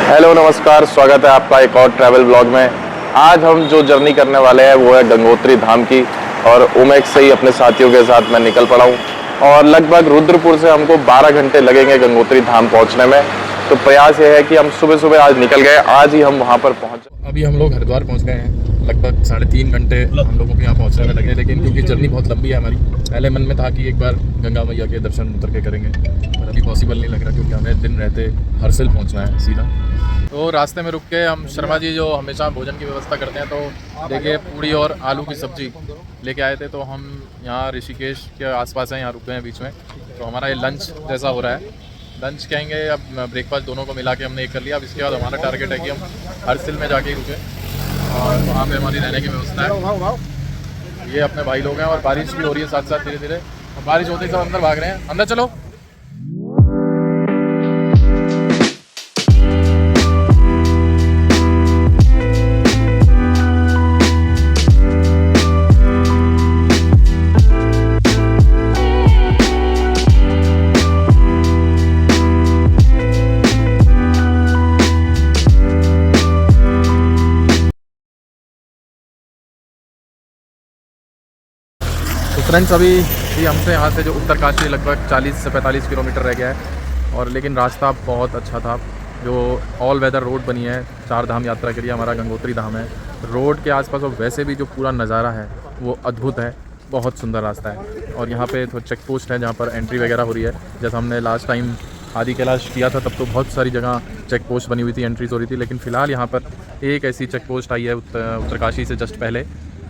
Hello नमस्कार, स्वागत है आपका एक और ट्रैवल ब्लॉग में। आज हम जो जर्नी करने वाले हैं वो है गंगोत्री धाम की, और ओमेक्स से ही अपने साथियों के साथ मैं निकल पड़ा हूँ। और लगभग रुद्रपुर से हमको 12 घंटे लगेंगे गंगोत्री धाम पहुँचने में। तो प्रयास ये है कि हम सुबह सुबह आज निकल गए, आज ही हम वहाँ पर पहुँच। अभी हम लोग हरिद्वार पहुँच गए हैं। लगभग 3.5 घंटे हम लोगों को यहाँ पहुँचने में लगे, लेकिन क्योंकि जर्नी बहुत लंबी है हमारी, पहले मन में था कि एक बार गंगा मैया के दर्शन उतर के करेंगे, पर अभी पॉसिबल नहीं लग रहा क्योंकि हमें दिन रहते हरसिल पहुँचना है सीधा। तो रास्ते में रुक के हम शर्मा जी जो हमेशा भोजन की व्यवस्था करते हैं, तो देखिए पूड़ी और आलू की सब्ज़ी लेके आए थे। तो हम यहाँ ऋषिकेश के आसपास हैं, यहाँ रुक गए हैं बीच में। तो हमारा ये लंच जैसा हो रहा है, लंच कहेंगे अब ब्रेकफास्ट, दोनों को मिला के हमने एक कर लिया। अब इसके बाद हमारा टारगेट है कि हम हरसिल में जाके रुके और वहाँ पे हमारी रहने की व्यवस्था है। ये अपने भाई लोग हैं और बारिश भी हो रही है साथ साथ, धीरे धीरे बारिश होते ही सब अंदर भाग रहे हैं। अंदर चलो। फ्रेंड्स, अभी हमसे यहाँ से जो उत्तरकाशी लगभग 40 से 45 किलोमीटर रह गया है, और लेकिन रास्ता बहुत अच्छा था। जो ऑल वेदर रोड बनी है 4 धाम यात्रा के लिए, हमारा गंगोत्री धाम है। रोड के आसपास और वैसे भी जो पूरा नज़ारा है वो अद्भुत है, बहुत सुंदर रास्ता है। और यहाँ पे तो चेक पोस्ट है जहाँ पर एंट्री वगैरह हो रही है। जैसा हमने लास्ट टाइम आदि कैलाश किया था तब तो बहुत सारी जगह चेक पोस्ट बनी हुई थी, एंट्रीज हो रही थी, लेकिन फ़िलहाल यहाँ पर एक ऐसी चेक पोस्ट आई है उत्तरकाशी से जस्ट पहले,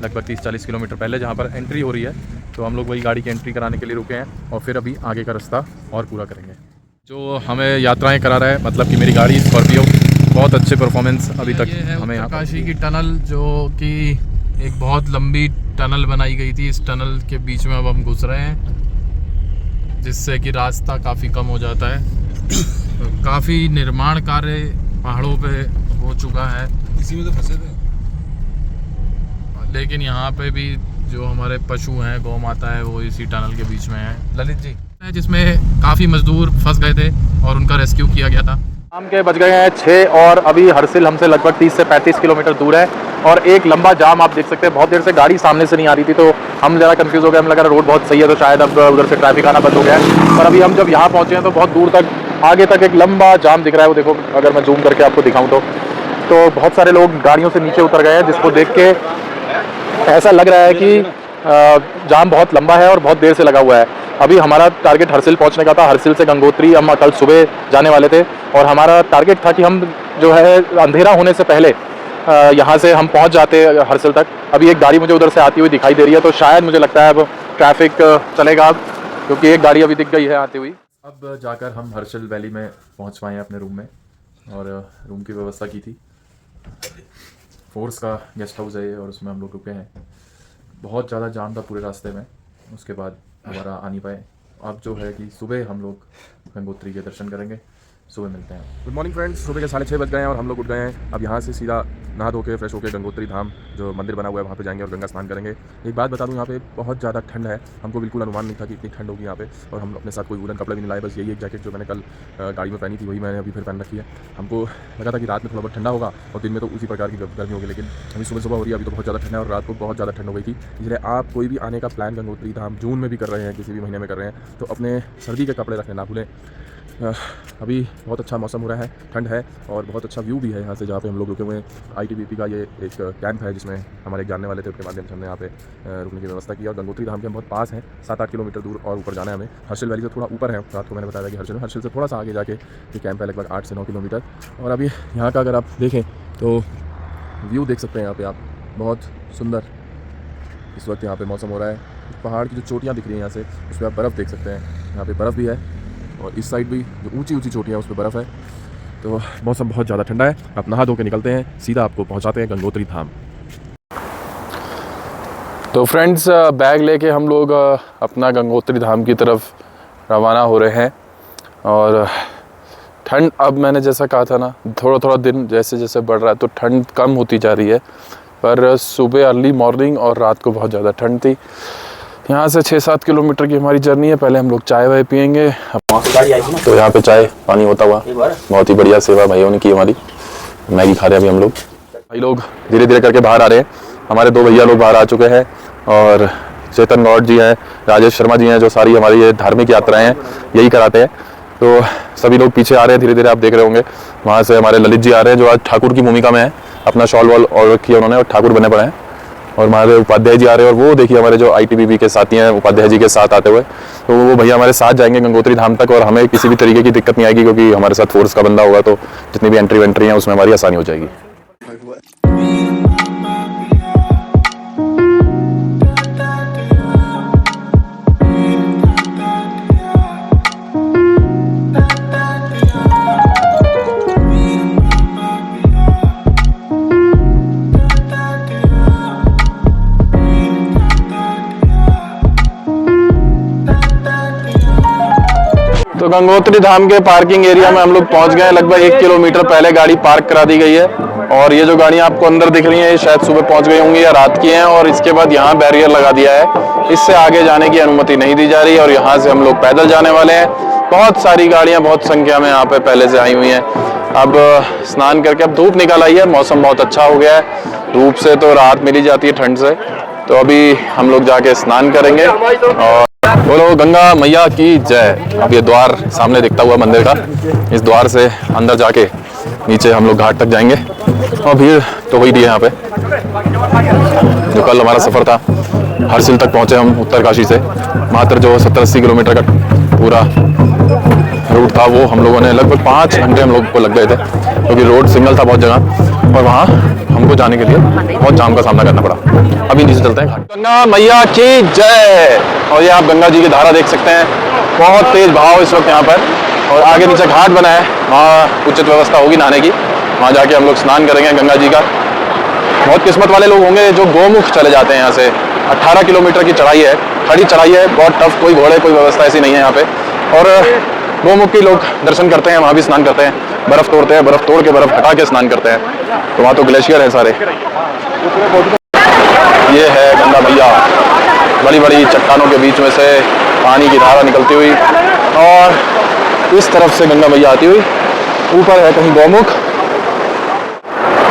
लगभग 30-40 किलोमीटर पहले, जहाँ पर एंट्री हो रही है। तो हम लोग वही गाड़ी की एंट्री कराने के लिए रुके हैं और फिर अभी आगे का रास्ता और पूरा करेंगे। जो हमें यात्राएं करा रहा है, मतलब कि मेरी गाड़ी स्कॉर्पियो, बहुत अच्छे परफॉर्मेंस अभी तक हमें यहाँ। उत्तरकाशी की टनल, जो कि एक बहुत लंबी टनल बनाई गई थी, इस टनल के बीच में अब हम घुस रहे हैं, जिससे कि रास्ता काफ़ी कम हो जाता है। तो काफ़ी निर्माण कार्य पहाड़ों पे हो चुका है, इसी में तो फंसे थे। लेकिन यहाँ पे भी जो हमारे पशु हैं, गौ माता है, वो इसी टनल के बीच में है। ललित जी, जिसमें काफ़ी मजदूर फंस गए थे और उनका रेस्क्यू किया गया था। शाम के बज गए हैं 6 और अभी हरसिल हमसे लगभग 30 से 35 किलोमीटर दूर है। और एक लंबा जाम आप देख सकते हैं, बहुत देर से गाड़ी सामने से नहीं आ रही थी, तो हम ज़रा कंफ्यूज हो गए। हमें लगा रोड बहुत सही है तो शायद अब उधर से ट्रैफिक आना बंद हो गया है। पर अभी हम जब यहाँ पहुँचे हैं तो बहुत दूर तक, आगे तक एक लंबा जाम दिख रहा है। वो देखो, अगर मैं जूम करके आपको दिखाऊँ तो बहुत सारे लोग गाड़ियों से नीचे उतर गए हैं, जिसको देख के ऐसा लग रहा है कि जाम बहुत लंबा है और बहुत देर से लगा हुआ है। अभी हमारा टारगेट हरसिल पहुंचने का था। हरसिल से गंगोत्री हम कल सुबह जाने वाले थे, और हमारा टारगेट था कि हम जो है अंधेरा होने से पहले यहाँ से हम पहुंच जाते हरसिल तक। अभी एक गाड़ी मुझे उधर से आती हुई दिखाई दे रही है, तो शायद मुझे लगता है अब ट्रैफिक चलेगा, क्योंकि एक गाड़ी अभी दिख गई है आती हुई। अब जाकर हम हर्षिल वैली में पहुँच पाए अपने रूम में, और रूम की व्यवस्था की थी। फोर्स का गेस्ट हाउस है ये, और उसमें हम लोग रुके हैं। बहुत ज़्यादा जाम था पूरे रास्ते में, उसके बाद हमारा आ नहीं पाए। अब जो है कि सुबह हम लोग गंगोत्री के दर्शन करेंगे। सुबह मिलते हैं। गुड मॉर्निंग फ्रेंड्स, सुबह के 6:30 बज गए हैं और हम लोग उठ गए हैं। अब यहाँ से सीधा नहा धो के फ्रेश होकर गंगोत्री धाम जो मंदिर बना हुआ है वहाँ पे जाएंगे और गंगा स्नान करेंगे। एक बात बता दूँ, यहाँ पे बहुत ज़्यादा ठंड है। हमको बिल्कुल अनुमान नहीं था कि इतनी ठंड होगी यहाँ पे, और हम अपने साथ कोई वूलन कपड़ा भी नहीं लाए। बस यही एक जैकेट जो मैंने कल गाड़ी में पहनी थी वही मैंने अभी फिर पहन रखी है। हमको लगा था कि रात में थोड़ा बहुत ठंडा होगा और दिन में तो उसी प्रकार की गर्मी होगी, लेकिन अभी सुबह सुबह हो रही है, अभी तो बहुत ज़्यादा ठंड है और रात को बहुत ज़्यादा ठंड हो गई थी। इसलिए आप कोई भी आने का प्लान गंगोत्री धाम जून में भी कर रहे हैं, किसी भी महीने में कर रहे हैं, तो अपने सर्दी के कपड़े रखने ना भूलें। अभी बहुत अच्छा मौसम हो रहा है, ठंड है और बहुत अच्छा व्यू भी है यहाँ से जहाँ पे हम लोग रुके हुए हैं। ITBP का ये एक कैंप है जिसमें हमारे एक जानने वाले थे, उसके माध्यम से हमने यहाँ पे रुकने की व्यवस्था की। और गंगोत्री धाम के हम बहुत पास हैं, 7-8 किलोमीटर दूर और ऊपर जाना है हमें। हर्षिल वैली से थोड़ा ऊपर है, रात को मैंने बताया कि हर्षिल से थोड़ा सा आगे जाके ये कैंप है, लगभग 8 से 9 किलोमीटर। और अभी यहाँ का अगर आप देखें तो व्यू देख सकते हैं यहाँ पर आप, बहुत सुंदर इस वक्त यहाँ पर मौसम हो रहा है। पहाड़ की जो चोटियाँ दिख रही हैं यहाँ से, उस पर आप बर्फ़ देख सकते हैं। यहाँ पर बर्फ़ भी है और इस साइड भी जो ऊंची ऊंची चोटियाँ उस पर बर्फ़ है। तो मौसम बहुत ज़्यादा ठंडा है। आप नहा धो के निकलते हैं, सीधा आपको पहुंचाते हैं गंगोत्री धाम। तो फ्रेंड्स, बैग लेके हम लोग अपना गंगोत्री धाम की तरफ रवाना हो रहे हैं। और ठंड, अब मैंने जैसा कहा था ना, थोड़ा थोड़ा दिन जैसे जैसे बढ़ रहा है तो ठंड कम होती जा रही है, पर सुबह अर्ली मॉर्निंग और रात को बहुत ज़्यादा ठंड थी। यहाँ से 6-7 किलोमीटर की हमारी जर्नी है। पहले हम लोग चाय वाय पियेंगे। तो यहाँ पे चाय पानी होता हुआ बहुत ही बढ़िया सेवा भाइयों ने की हमारी। मैगी खा रहे हैं अभी हम लोग। भाई लोग धीरे धीरे करके बाहर आ रहे हैं। हमारे 2 भैया लोग बाहर आ चुके हैं और चेतन गौड़ जी हैं, राजेश शर्मा जी हैं, जो सारी हमारी ये धार्मिक यात्राएं हैं यही कराते हैं। तो सभी लोग पीछे आ रहे हैं धीरे धीरे, आप देख रहे होंगे। वहाँ से हमारे ललित जी आ रहे हैं जो आज ठाकुर की भूमिका में है, अपना शॉल वॉल और रखी है उन्होंने और ठाकुर बने पड़े हैं। और हमारे उपाध्याय जी आ रहे हैं और वो देखिए हमारे जो ITBP के साथी हैं उपाध्याय जी के साथ आते हुए। तो वो भैया हमारे साथ जाएंगे गंगोत्री धाम तक और हमें किसी भी तरीके की दिक्कत नहीं आएगी क्योंकि हमारे साथ फोर्स का बंदा होगा। तो जितनी भी एंट्री वेंट्री है उसमें हमारी आसानी हो जाएगी। तो गंगोत्री धाम के पार्किंग एरिया में हम लोग पहुंच गए हैं। लगभग 1 किलोमीटर पहले गाड़ी पार्क करा दी गई है और ये जो गाड़ियां आपको अंदर दिख रही हैं ये शायद सुबह पहुंच गई होंगी या रात की हैं। और इसके बाद यहाँ बैरियर लगा दिया है, इससे आगे जाने की अनुमति नहीं दी जा रही और यहाँ से हम लोग पैदल जाने वाले हैं। बहुत सारी गाड़ियां बहुत संख्या में यहाँ पे पहले से आई हुई हैं। अब स्नान करके, अब धूप निकल आई है, मौसम बहुत अच्छा हो गया है। धूप से तो राहत मिली जाती है ठंड से। तो अभी हम लोग जाके स्नान करेंगे और बोलो गंगा मैया की जय। अब ये द्वार सामने दिखता हुआ मंदिर का, इस द्वार से अंदर जाके नीचे हम लोग घाट तक जाएंगे। और भीड़ तो वही दी है यहाँ पे। जो कल हमारा सफर था, हरसिल तक पहुंचे हम उत्तरकाशी से। मात्र जो 70-80 किलोमीटर का पूरा रूट था वो हम लोगों ने लगभग 5 घंटे हम लोग को लग गए थे क्योंकि रोड सिग्नल था बहुत जगह और वहाँ हमको जाने के लिए बहुत जाम का सामना करना पड़ा। अभी नीचे चलते हैं घाट। गंगा मैया की जय। और ये आप गंगा जी की धारा देख सकते हैं, बहुत तेज बहाव इस वक्त यहाँ पर। और आगे नीचे घाट बना है, वहाँ उचित व्यवस्था होगी नहाने की। वहाँ जाके हम लोग स्नान करेंगे गंगा जी का। बहुत किस्मत वाले लोग होंगे जो गोमुख चले जाते हैं। यहाँ से 18 किलोमीटर की चढ़ाई है, खड़ी चढ़ाई है, बहुत टफ, कोई घोड़े कोई व्यवस्था ऐसी नहीं है यहाँ पे। और गोमुख के लोग दर्शन करते हैं, वहाँ भी स्नान करते हैं, बर्फ तोड़ते हैं, बर्फ तोड़ के बर्फ हटा के स्नान करते हैं। तो वहाँ तो ग्लेशियर है सारे। ये है गंगा मैया, बड़ी बड़ी चट्टानों के बीच में से पानी की धारा निकलती हुई और इस तरफ से गंगा मैया आती हुई। ऊपर है कहीं गौमुख।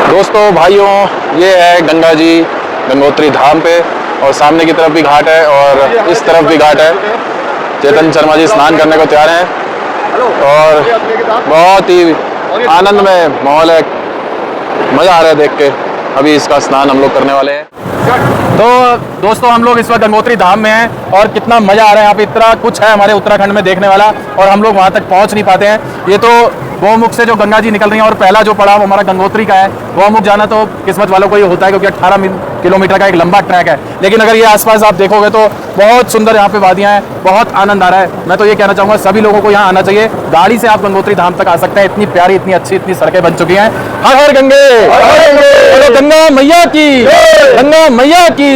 दोस्तों भाइयों, ये है गंगा जी गंगोत्री धाम पे और सामने की तरफ भी घाट है और इस तरफ भी घाट है। चेतन शर्मा जी स्नान करने को तैयार हैं और बहुत ही आनंदमय माहौल है, मज़ा आ रहा है देख के। अभी इसका स्नान हम लोग करने वाले हैं। तो दोस्तों हम लोग इस वक्त गंगोत्री धाम में हैं और कितना मज़ा आ रहा है। यहाँ पे इतना कुछ है हमारे उत्तराखंड में देखने वाला और हम लोग वहाँ तक पहुँच नहीं पाते हैं। ये तो गौमुख से जो गंगा जी निकल रही हैं और पहला जो पड़ाव हमारा गंगोत्री का है। गौमुख जाना तो किस्मत वालों को ही होता है क्योंकि 18 किलोमीटर का एक लंबा ट्रैक है। लेकिन अगर ये आसपास आप देखोगे तो बहुत सुंदर यहाँ पे वादियाँ हैं, बहुत आनंद आ रहा है। मैं तो ये कहना चाहूँगा सभी लोगों को यहाँ आना चाहिए। गाड़ी से आप गंगोत्री धाम तक आ सकते हैं, इतनी प्यारी, इतनी अच्छी, इतनी सड़कें बन चुकी हैं। हर हर गंगे, बोलो गंगा मैया की, गंगा मैया की।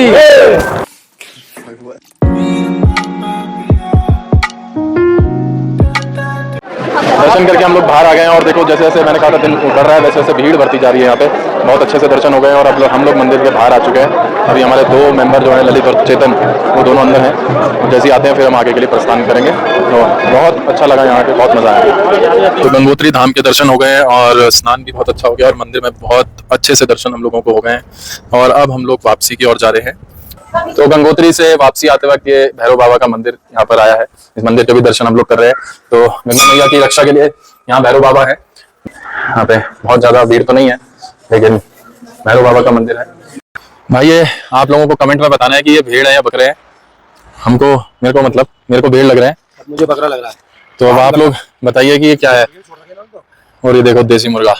दर्शन करके हम लोग बाहर आ गए हैं और देखो जैसे जैसे मैंने कहा था दिन उतर रहा है वैसे वैसे भीड़ बढ़ती जा रही है यहाँ पे। बहुत अच्छे से दर्शन हो गए और अब हम लोग मंदिर के बाहर आ चुके हैं। अभी हमारे 2 मेंबर जो हैं ललित और चेतन, वो दोनों अंदर हैं। जैसे ही आते हैं फिर हम आगे के लिए प्रस्थान करेंगे। तो बहुत अच्छा लगा यहाँ पे, बहुत मजा आया। तो गंगोत्री धाम के दर्शन हो गए और स्नान भी बहुत अच्छा हो गया और मंदिर में बहुत अच्छे से दर्शन हम लोगों को हो गए हैं। और अब हम लोग वापसी की ओर जा रहे हैं। तो गंगोत्री से वापसी आते वक्त ये भैरव बाबा का मंदिर यहाँ पर आया है। इस मंदिर के भी दर्शन हम लोग कर रहे हैं। तो गंगा मैया की रक्षा के लिए यहाँ भैरव बाबा है। यहाँ पे बहुत ज्यादा भीड़ तो नहीं है लेकिन भैरव बाबा का मंदिर है। भाई ये आप लोगों को कमेंट में बताना है कि ये भेड़ है या बकरे हैं। मेरे को भेड़ लग रहे हैं, मुझे बकरा लग रहा है। तो अब आप लोग बताइए कि ये क्या है। और ये देखो देसी मुर्गा।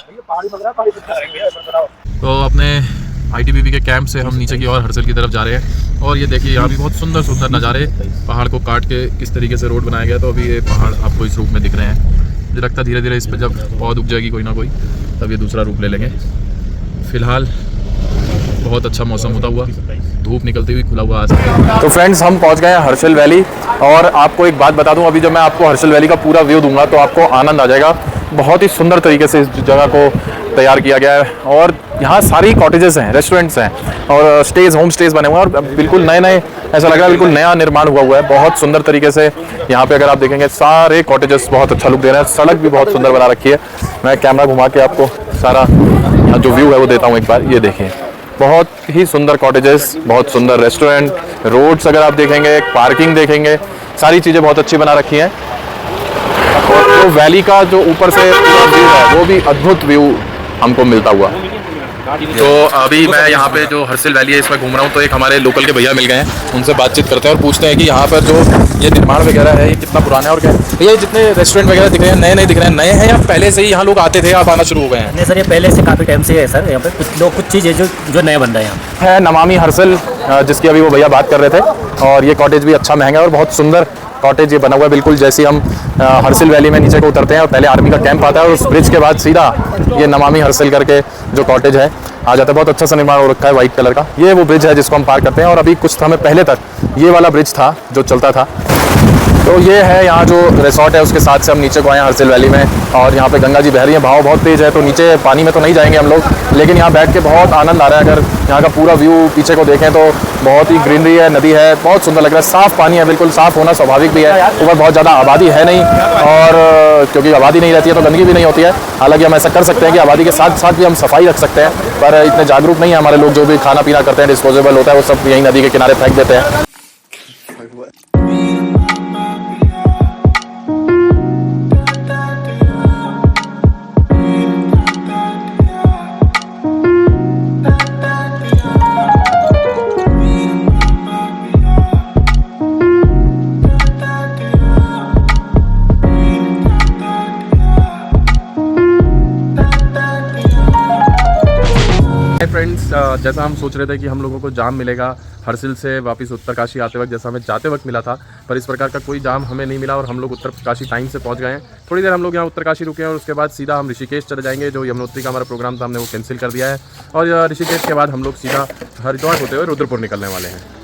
तो अपने ITBP के कैंप से हम नीचे की ओर हरसिल की तरफ जा रहे हैं और ये देखिए यहाँ भी बहुत सुंदर सुंदर नज़ारे, पहाड़ को काट के किस तरीके से रोड बनाया गया। तो अभी ये पहाड़ आपको इस रूप में दिख रहे हैं। मुझे लगता है धीरे धीरे इस पर जब पौध उग जाएगी कोई ना कोई तब ये दूसरा रूप ले लेंगे। फिलहाल बहुत अच्छा मौसम होता हुआ, धूप निकलती हुई, खुला हुआ आसमान। तो फ्रेंड्स हम पहुंच गए हैं हर्षिल वैली और आपको एक बात बता दूं, अभी जब मैं आपको हर्षिल वैली का पूरा व्यू दूंगा तो आपको आनंद आ जाएगा। बहुत ही सुंदर तरीके से इस जगह को तैयार किया गया है और यहाँ सारी कॉटेजेस हैं, रेस्टोरेंट्स हैं और स्टेज, होम स्टेज बने हुए हैं और बिल्कुल नए नए, ऐसा लग रहा है बिल्कुल नया निर्माण हुआ है। बहुत सुंदर तरीके से यहाँ पे अगर आप देखेंगे सारे कॉटेजेस बहुत अच्छा लुक दे रहे हैं। सड़क भी बहुत सुंदर बना रखी है। मैं कैमरा घुमा के आपको सारा यहाँ जो व्यू है वो देता हूँ एक बार। ये देखिए, बहुत ही सुंदर कॉटेजेस, बहुत सुंदर रेस्टोरेंट, रोड्स अगर आप देखेंगे, पार्किंग देखेंगे, सारी चीज़ें बहुत अच्छी बना रखी हैं। और जो वैली का जो ऊपर से पूरा व्यू है वो भी अद्भुत व्यू हमको मिलता हुआ। तो अभी मैं यहाँ पे जो हर्सिल वैली है इसमें घूम रहा हूँ, तो एक हमारे लोकल के भैया मिल गए हैं, उनसे बातचीत करते हैं और पूछते हैं कि यहाँ पर जो ये निर्माण वगैरह है ये कितना पुराना है और क्या है। भैया, जितने रेस्टोरेंट वगैरह दिख रहे हैं नए दिख रहे हैं, नए हैं या पहले से ही यहाँ लोग आते थे, आप आना शुरू हो गए हैं? नहीं सर, ये पहले से काफ़ी टाइम से है सर। यहाँ पे कुछ चीज़ है जो नया बन रहा है यहाँ है। नमामि हर्सिल, जिसकी अभी वो भैया बात कर रहे थे, और ये कॉटेज भी अच्छा महंगा है और बहुत सुंदर कॉटेज ये बना हुआ है। बिल्कुल जैसे हम हर्सिल वैली में नीचे को उतरते हैं और पहले आर्मी का कैंप आता है और उस ब्रिज के बाद सीधा ये नमामि हर्सिल करके जो कॉटेज है आ जाता है। बहुत अच्छा सा निर्माण हो रखा है वाइट कलर का। ये वो ब्रिज है जिसको हम पार करते हैं और अभी कुछ समय पहले तक ये वाला ब्रिज था जो चलता था। तो ये है यहाँ जो रिसोर्ट है उसके साथ से हम नीचे को आए हैं हर्सिल वैली में, और यहाँ पे गंगा जी बह रही है, भाव बहुत तेज़ है, तो नीचे पानी में तो नहीं जाएंगे हम लोग, लेकिन यहाँ बैठ के बहुत आनंद आ रहा है। अगर यहाँ का पूरा व्यू पीछे को देखें तो बहुत ही ग्रीनरी है, नदी है, बहुत सुंदर लग रहा है, साफ़ पानी है, बिल्कुल साफ़ होना स्वाभाविक भी है। ऊपर बहुत ज़्यादा आबादी है नहीं, और क्योंकि आबादी नहीं रहती है तो गंदगी भी नहीं होती है। हालांकि हम ऐसा कर सकते हैं कि आबादी के साथ साथ भी हम सफाई रख सकते हैं, पर इतने जागरूक नहीं है हमारे लोग। जो भी खाना पीना करते हैं, डिस्पोजेबल होता है, वो सब यहीं नदी के किनारे फेंक देते हैं। फ्रेंड्स, जैसा हम सोच रहे थे कि हम लोगों को जाम मिलेगा हर्सिल से वापस उत्तरकाशी आते वक्त, जैसा हमें जाते वक्त मिला था, पर इस प्रकार का कोई जाम हमें नहीं मिला और हम लोग उत्तरकाशी टाइम से पहुंच गए हैं। थोड़ी देर हम लोग यहाँ उत्तरकाशी रुके हैं और उसके बाद सीधा हम ऋषिकेश चले जाएंगे। जो यमुनोत्री का हमारा प्रोग्राम था हमने वो कैंसिल कर दिया है और ऋषिकेश के बाद हम लोग सीधा हरिद्वार होते हुए रुद्रपुर निकलने वाले हैं।